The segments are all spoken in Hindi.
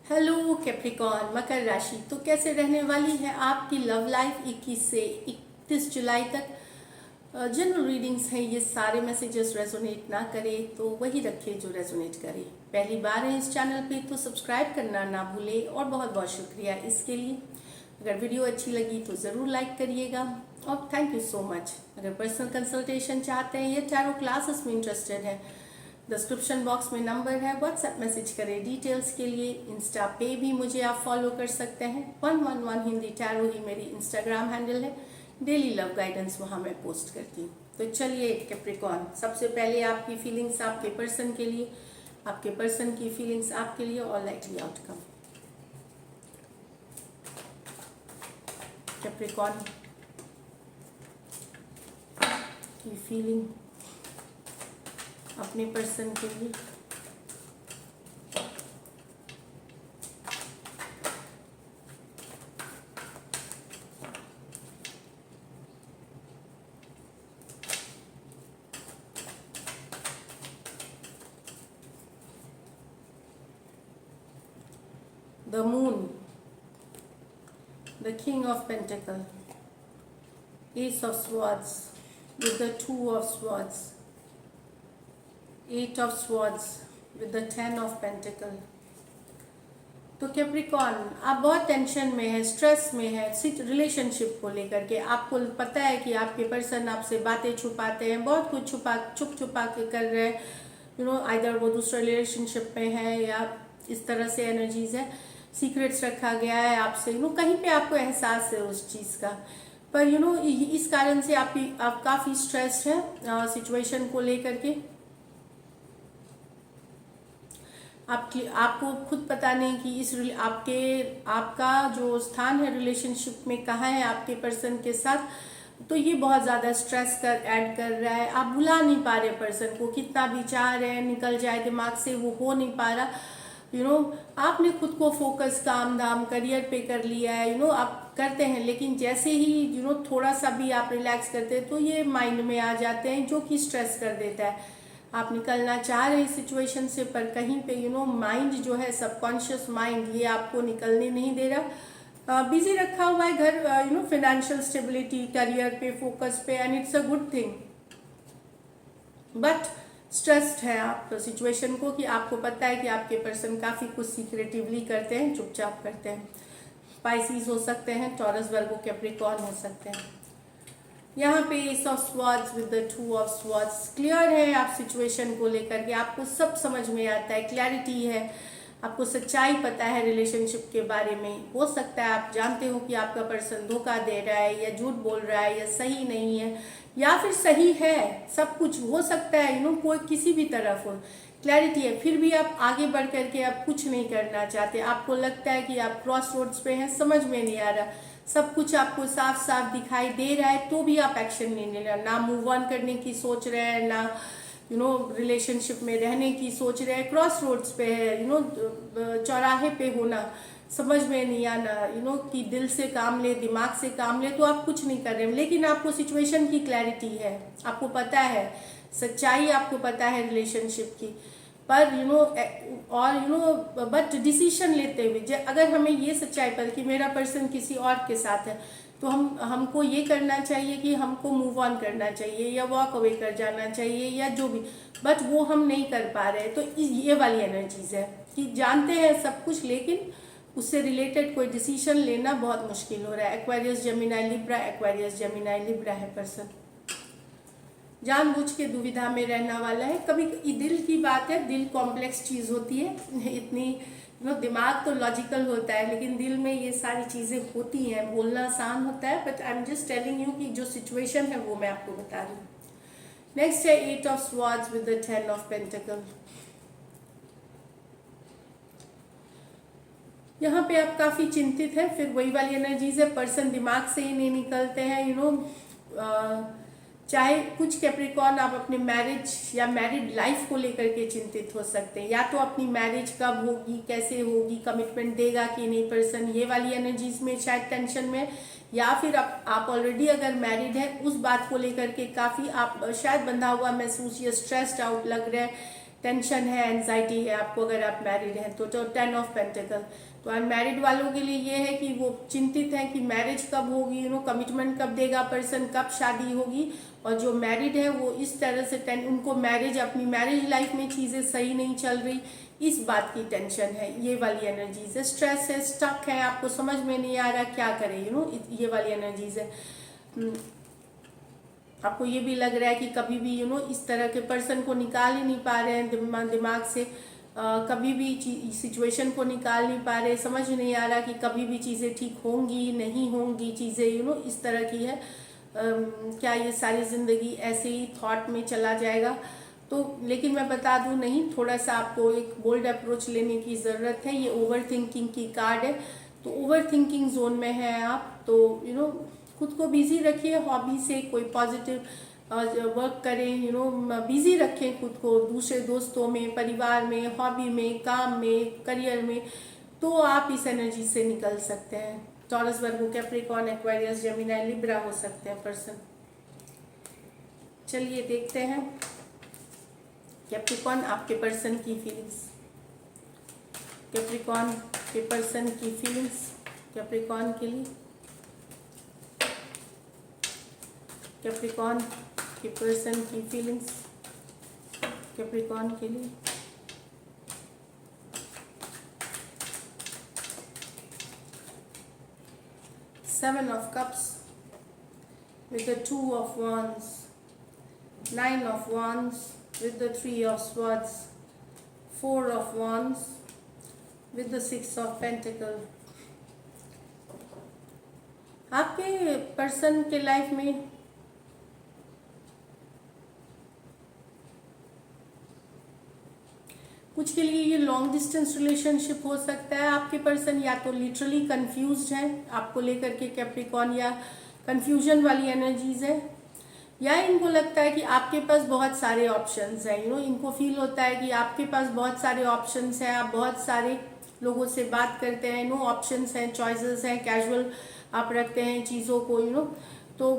हेलो कैप्रिकॉर्न मकर राशि, तो कैसे रहने वाली है आपकी लव लाइफ 21 से 31 जुलाई तक। जनरल रीडिंग्स हैं, ये सारे मैसेजेस रेजोनेट ना करे तो वही रखे जो रेजोनेट करे। पहली बार है इस चैनल पे तो सब्सक्राइब करना ना भूले और बहुत बहुत शुक्रिया इसके लिए। अगर वीडियो अच्छी लगी तो ज़रूर लाइक करिएगा और थैंक यू सो मच। अगर पर्सनल कंसल्टेशन चाहते हैं या टैरो क्लासेस में इंटरेस्टेड है, डिस्क्रिप्शन बॉक्स में नंबर है, व्हाट्सएप मैसेज करें डिटेल्स के लिए। इंस्टा पे भी मुझे आप फॉलो कर सकते हैं, 111 हिंदी टैरो ही मेरी इंस्टाग्राम हैंडल है। डेली लव गाइडेंस वहाँ मैं पोस्ट करती हूँ। तो चलिए कैप्रिकॉर्न, सबसे पहले आपकी फीलिंग्स आपके पर्सन के लिए, आपके पर्सन की फीलिंग्स आपके लिए और लाइकली आउटकम। कैप्रिकॉर्न की फीलिंग अपने पर्सन के लिए। The moon, the king of pentacle, ace of swords with the 2 of swords, 8 of swords with the 10 of pentacle। तो कैप्रिकॉर्न, आप बहुत टेंशन में है, स्ट्रेस में है रिलेशनशिप को लेकर के। आपको पता है कि आपके पर्सन आपसे बातें छुपाते हैं, बहुत कुछ छुप छुपा के कर रहे हैं। आइदर वो दूसरे रिलेशनशिप में है या इस तरह से एनर्जीज है, सीक्रेट्स रखा गया है आपसे। कहीं पे आपको एहसास है उस चीज़ का, पर इस कारण से आप काफ़ी स्ट्रेस्ड है सिचुएशन को लेकर के। आपको खुद पता नहीं कि आपका जो स्थान है रिलेशनशिप में कहाँ है आपके पर्सन के साथ। तो ये बहुत ज़्यादा स्ट्रेस ऐड कर रहा है। आप भुला नहीं पा रहे पर्सन को, कितना भी चाह रहे हैं निकल जाए दिमाग से, वो हो नहीं पा रहा। आपने खुद को फोकस काम धाम करियर पे कर लिया है। आप करते हैं, लेकिन जैसे ही थोड़ा सा भी आप रिलैक्स करते हैं तो ये माइंड में आ जाते हैं, जो कि स्ट्रेस कर देता है। आप निकलना चाह रहे हैं सिचुएशन से, पर कहीं पे माइंड जो है, सबकॉन्शियस माइंड, ये आपको निकलने नहीं दे रहा। बिजी रखा हुआ है घर, फाइनेंशियल स्टेबिलिटी, करियर पे फोकस पे, and it's a good thing. But stressed है आप सिचुएशन को कि आपको पता है कि आपके पर्सन काफ़ी कुछ सीक्रेटिवली करते हैं, चुपचाप करते हैं। स्पाइसीज हो सकते हैं, टॉरस, वर्गो, कैप्रिकॉर्न हो सकते हैं। यहाँ पे S of swords with the 2 of swords. Clear है आप सिचुएशन को लेकर के, आपको सब समझ में आता है, क्लैरिटी है, आपको सच्चाई पता है रिलेशनशिप के बारे में। हो सकता है आप जानते हो कि आपका पर्सन धोखा दे रहा है या झूठ बोल रहा है या सही नहीं है या फिर सही है, सब कुछ हो सकता है। कोई किसी भी तरफ हो, क्लैरिटी है, फिर भी आप आगे बढ़ करके आप कुछ नहीं करना चाहते। आपको लगता है कि आप क्रॉस रोड्स पे हैं, समझ में नहीं आ रहा, सब कुछ आपको साफ साफ दिखाई दे रहा है, तो भी आप एक्शन नहीं ले रहे। ना मूव ऑन करने की सोच रहे हैं, ना रिलेशनशिप में रहने की सोच रहे हैं। क्रॉस रोड्स पे है, चौराहे पे होना, समझ में नहीं आना, कि दिल से काम ले, दिमाग से काम ले, तो आप कुछ नहीं कर रहे हैं। लेकिन आपको सिचुएशन की क्लैरिटी है, आपको पता है सच्चाई, आपको पता है रिलेशनशिप की। पर बट डिसीजन लेते हुए, अगर हमें ये सच्चाई पर कि मेरा पर्सन किसी और के साथ है, तो हमको ये करना चाहिए कि हमको मूव ऑन करना चाहिए या वॉक अवे कर जाना चाहिए या जो भी, बट वो हम नहीं कर पा रहे। तो ये वाली एनर्जीज है कि जानते हैं सब कुछ, लेकिन उससे रिलेटेड कोई डिसीजन लेना बहुत मुश्किल हो रहा है। Aquarius Gemini Libra, Aquarius Gemini Libra है पर्सन, जानबूझ के दुविधा में रहने वाला है। कभी दिल की बात है, दिल कॉम्प्लेक्स चीज़ होती है, इतनी दिमाग तो लॉजिकल होता है, लेकिन दिल में ये सारी चीज़ें होती हैं। बोलना आसान होता है, but I am just telling you कि जो सिचुएशन है वो मैं आपको बता रही हूँ। नेक्स्ट है 8 of swords with the 10 of pentacle. यहाँ पे आप काफ़ी चिंतित हैं, फिर वही वाली एनर्जीज है, पर्सन दिमाग से ही नहीं निकलते हैं। चाहे कुछ कैप्रिकॉर्न आप अपने मैरिज या मैरिड लाइफ को लेकर के चिंतित हो सकते हैं, या तो अपनी मैरिज कब होगी, कैसे होगी, कमिटमेंट देगा कि नहीं पर्सन, ये वाली एनर्जीज में शायद टेंशन में, या फिर आप ऑलरेडी अगर मैरिड है उस बात को लेकर के काफ़ी आप शायद बंधा हुआ महसूस या स्ट्रेस्ड आउट लग रहा है, टेंशन है, एंजाइटी है आपको अगर आप मैरिड हैं तो 10 ऑफ पेंटिकल। तो अनमैरिड वालों के लिए ये है कि वो चिंतित हैं कि मैरिज कब होगी, कमिटमेंट कब देगा पर्सन, कब शादी होगी। और जो मैरिड है वो इस तरह से उनको अपनी मैरिज लाइफ में चीज़ें सही नहीं चल रही, इस बात की टेंशन है। ये वाली एनर्जीज है, स्ट्रेस है, स्टक है, आपको समझ में नहीं आ रहा क्या करें, ये वाली एनर्जीज है। आपको ये भी लग रहा है कि कभी भी इस तरह के पर्सन को निकाल ही नहीं पा रहे हैं दिमाग से, कभी भी सिचुएशन को निकाल नहीं पा रहे, समझ नहीं आ रहा कि कभी भी चीज़ें ठीक होंगी नहीं होंगी, चीज़ें इस तरह की है। क्या ये सारी ज़िंदगी ऐसे ही थॉट में चला जाएगा? तो लेकिन मैं बता दूं, नहीं, थोड़ा सा आपको एक बोल्ड अप्रोच लेने की ज़रूरत है। ये ओवर थिंकिंग की कार्ड है, तो ओवर थिंकिंग जोन में है आप, तो खुद को बिजी रखिए, हॉबी से कोई पॉजिटिव वर्क करें, बिजी रखें खुद को दूसरे दोस्तों में, परिवार में, हॉबी में, काम में, करियर में, तो आप इस एनर्जी से निकल सकते हैं। टॉरस, वर्गो, कैप्रिकॉर्न, एक्वेरियस, जेमिनी, लिब्रा हो सकते हैं पर्सन। चलिए देखते हैं कैप्रिकॉर्न आपके पर्सन की फीलिंग्स। कैप्रिकॉर्न के पर्सन की फीलिंग्स कैप्रिकॉर्न के लिए, कैप्रिकॉर्न के पर्सन की फीलिंग्स कैप्रिकॉर्न के लिए। Seven of Cups with the 2 of Wands, 9 of Wands with the 3 of Swords, 4 of Wands with the 6 of Pentacles। आपके पर्सन के लाइफ में कुछ के लिए ये लॉन्ग डिस्टेंस रिलेशनशिप हो सकता है। आपके पर्सन या तो लिटरली कंफ्यूज्ड है आपको लेकर के कैप्रिकॉर्न, या कंफ्यूजन वाली एनर्जीज है, या इनको लगता है कि आपके पास बहुत सारे ऑप्शंस हैं। इनको फील होता है कि आपके पास बहुत सारे ऑप्शंस हैं, आप बहुत सारे लोगों से बात करते हैं, ऑप्शंस हैं, चॉइसेस हैं, कैजुअल आप रखते हैं चीज़ों को, तो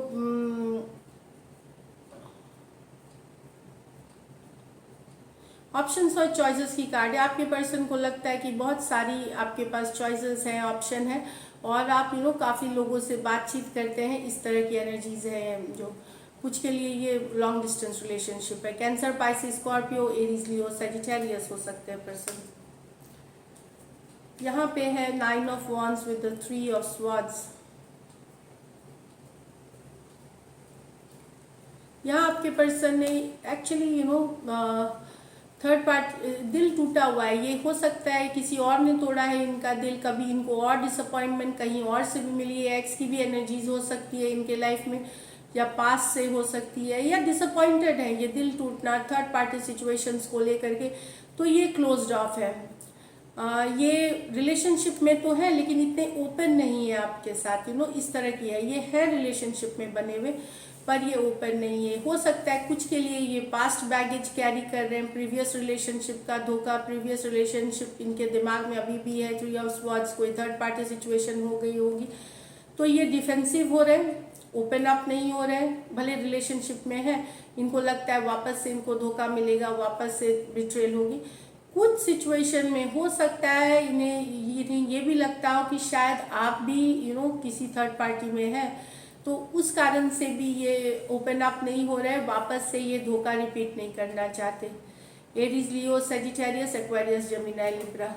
ऑप्शंस और चॉइसेस की कार्ड है। आपके पर्सन को लगता है कि बहुत सारी आपके पास चॉइसेस हैं, ऑप्शन है, और आप काफ़ी लोगों से बातचीत करते हैं, इस तरह की एनर्जीज है। जो कुछ के लिए ये लॉन्ग डिस्टेंस रिलेशनशिप है। Cancer, Pisces, Scorpio, Aries, Leo, Sagittarius हो सकते हैं पर्सन। यहाँ पे है 9 of wands with the 3 of swords. यहाँ आपके पर्सन ने एक्चुअली थर्ड पार्ट, दिल टूटा हुआ है। ये हो सकता है किसी और ने तोड़ा है इनका दिल, कभी इनको और डिसअपॉइंटमेंट कहीं और से भी मिली है, एक्स की भी एनर्जीज हो सकती है इनके लाइफ में, या पास से हो सकती है, या डिसअपॉइंटेड है, ये दिल टूटना थर्ड पार्टी सिचुएशंस को लेकर के, तो ये क्लोज्ड ऑफ है। ये रिलेशनशिप में तो है लेकिन इतने ओपन नहीं है आपके साथ, इस तरह की है। ये है रिलेशनशिप में बने हुए पर ये ओपन नहीं है। हो सकता है कुछ के लिए ये पास्ट बैगेज कैरी कर रहे हैं, प्रीवियस रिलेशनशिप का धोखा, प्रीवियस रिलेशनशिप इनके दिमाग में अभी भी है। 3 ऑफ स्वॉर्ड्स, कोई थर्ड पार्टी सिचुएशन हो गई होगी, तो ये डिफेंसिव हो रहे हैं, ओपन अप नहीं हो रहे हैं। भले रिलेशनशिप में है, इनको लगता है वापस से इनको धोखा मिलेगा, वापस से बिट्रेल होगी। कुछ सिचुएशन में हो सकता है इन्हें ये भी लगता हो कि शायद आप भी किसी थर्ड पार्टी में है, तो उस कारण से भी ये ओपन अप नहीं हो रहा है, वापस से ये धोखा रिपीट नहीं करना चाहते। Aries, Leo, Sagittarius, Aquarius, Gemini, Libra.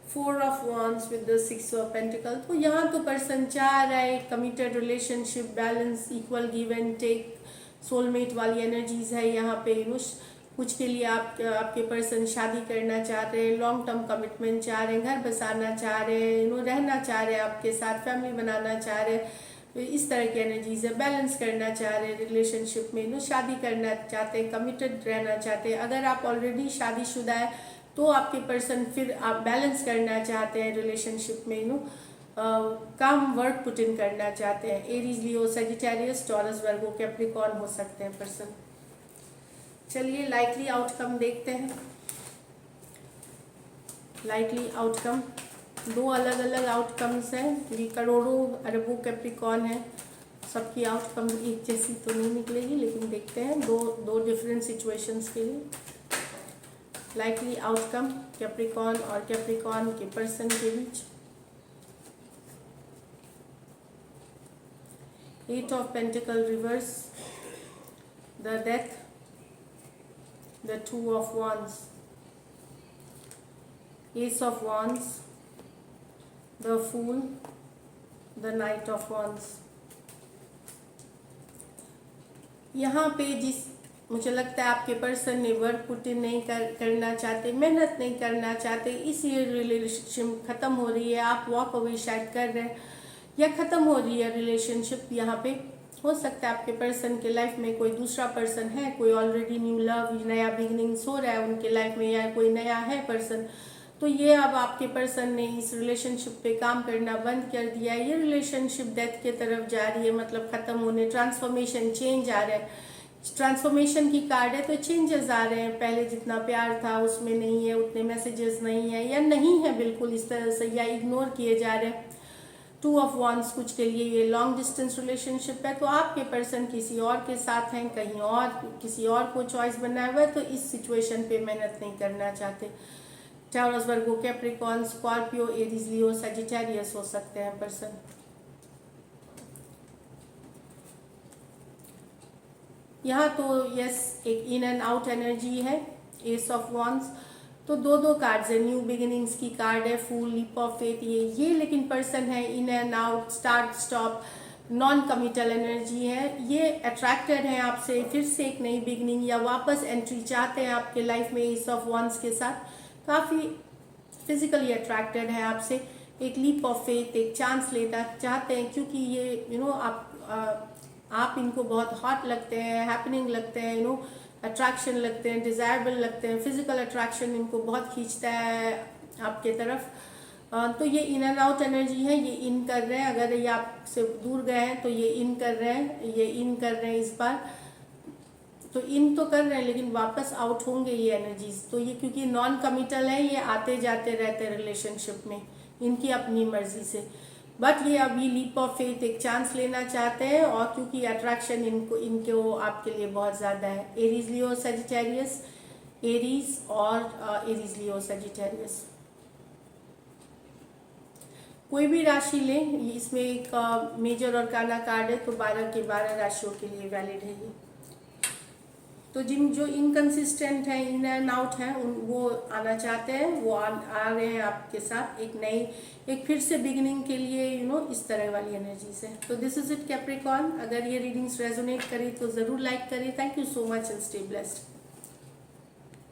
4 of wands with the 6 of pentacle. तो यहाँ तो पर्सन चाह रहा है committed relationship, balance, equal give and take, soulmate वाली एनर्जीज है यहाँ पे। कुछ के लिए आपके पर्सन शादी करना चाह रहे हैं, लॉन्ग टर्म कमिटमेंट चाह रहे हैं, घर बसाना चाह रहे हैं, रहना चाह रहे हैं आपके साथ, फैमिली बनाना चाह रहे हैं, इस तरह की एनर्जीज है। बैलेंस करना चाह रहे हैं रिलेशनशिप में, शादी करना चाहते हैं, कमिटेड रहना चाहते हैं। अगर आप ऑलरेडी शादीशुदा है तो आपके पर्सन फिर आप बैलेंस करना चाहते हैं रिलेशनशिप में, काम वर्क पुट इन करना चाहते हैं। एरीज, लियो, सजिटेरियस, टॉरस, वर्गो, कैप्रिकॉर्न हो सकते हैं पर्सन। चलिए लाइकली आउटकम देखते हैं। लाइकली आउटकम, 2 अलग अलग आउटकम्स हैं। ये करोड़ों अरबों कैप्रिकॉर्न है, सबकी आउटकम एक जैसी तो नहीं निकलेगी, लेकिन देखते हैं दो डिफरेंट सिचुएशंस के लिए लाइकली आउटकम कैप्रिकॉर्न और कैप्रिकॉर्न के पर्सन के बीच। 8 of Pentacle reverse, the Death, the 2 of Wands, Ace of Wands, the Fool, the Knight of Wands। यहाँ पे मुझे लगता है आपके पर्सन ने वर्क पुट इन नहीं करना चाहते, मेहनत नहीं करना चाहते, इसलिए रिलेशनशिप खत्म हो रही है। आप वॉक अवे शायद कर रहे हैं या ख़त्म हो रही है रिलेशनशिप। यहाँ पे हो सकता है आपके पर्सन के लाइफ में कोई दूसरा पर्सन है, कोई ऑलरेडी न्यू लव, नया बिगिनिंग्स हो रहा है उनके लाइफ में, या कोई नया है पर्सन। तो ये अब आपके पर्सन ने इस रिलेशनशिप पे काम करना बंद कर दिया है। ये रिलेशनशिप डेथ के तरफ जा रही है, मतलब ख़त्म होने, ट्रांसफॉर्मेशन, चेंज आ रहा है। ट्रांसफॉर्मेशन की कार्ड है तो चेंजेस आ रहे हैं। पहले जितना प्यार था उसमें नहीं है, उतने मैसेजेस नहीं है या नहीं है बिल्कुल इस तरह से, या इग्नोर किए जा रहे हैं। 2 of Wands कुछ के लिए ये लॉन्ग डिस्टेंस रिलेशनशिप है, तो आपके पर्सन किसी और के साथ हैं, कहीं और किसी और को चॉइस बनाया हुआ है, तो इस सिचुएशन पे मेहनत नहीं करना चाहते। टॉरस, वर्गो, Capricorn, Scorpio, Aries, Leo, Sagittarius हो सकते हैं पर्सन। यहाँ तो यस एक इन एंड आउट एनर्जी है। एस ऑफ वॉन्ड्स, तो दो कार्ड्स है, न्यू बिगिनिंग्स की कार्ड है, फूल, लीप ऑफ फेथ, ये लेकिन पर्सन है in and out, start stop, non committal energy है। ये अट्रैक्टेड है आपसे, फिर से एक नई बिगिनिंग या वापस एंट्री चाहते हैं आपके लाइफ में। एस ऑफ वॉन्ड्स के साथ काफ़ी फिजिकली अट्रैक्टेड है आपसे, एक लीप ऑफ फेथ, एक चांस लेना चाहते हैं, क्योंकि ये आप इनको बहुत हॉट लगते हैं, हैपनिंग लगते हैं, अट्रैक्शन लगते हैं, डिज़ायरेबल लगते हैं, फिजिकल अट्रैक्शन इनको बहुत खींचता है आपके तरफ। तो ये इन एंड आउट एनर्जी है, ये इन कर रहे हैं। अगर ये आपसे दूर गए हैं तो ये इन कर रहे हैं, ये इन कर रहे हैं इस बार, तो इन तो कर रहे हैं लेकिन वापस आउट होंगे ये एनर्जीज। तो ये क्योंकि नॉन कमिटल है, ये आते जाते रहते हैं रिलेशनशिप में इनकी अपनी मर्जी से, बट ये अभी लीप ऑफ फेथ, एक चांस लेना चाहते हैं, और क्योंकि अट्रैक्शन इनको आपके लिए बहुत ज़्यादा है। एरीज, लियो, सजिटेरियस, एरीज और एरीज, लियो, सजिटेरियस, कोई भी राशि लें, इसमें एक मेजर और काना कार्ड है, तो 12 के 12 राशियों के लिए वैलिड है ये। तो जो इनकंसिस्टेंट है, इन एंड आउट हैं, वो आना चाहते हैं, वो आ रहे हैं आपके साथ एक नई, एक फिर से बिगिनिंग के लिए, इस तरह वाली एनर्जी से। तो दिस इज इट कैप्रिकॉर्न। अगर ये रीडिंग्स रेजोनेट करी तो ज़रूर लाइक करें। Thank you so much and stay blessed.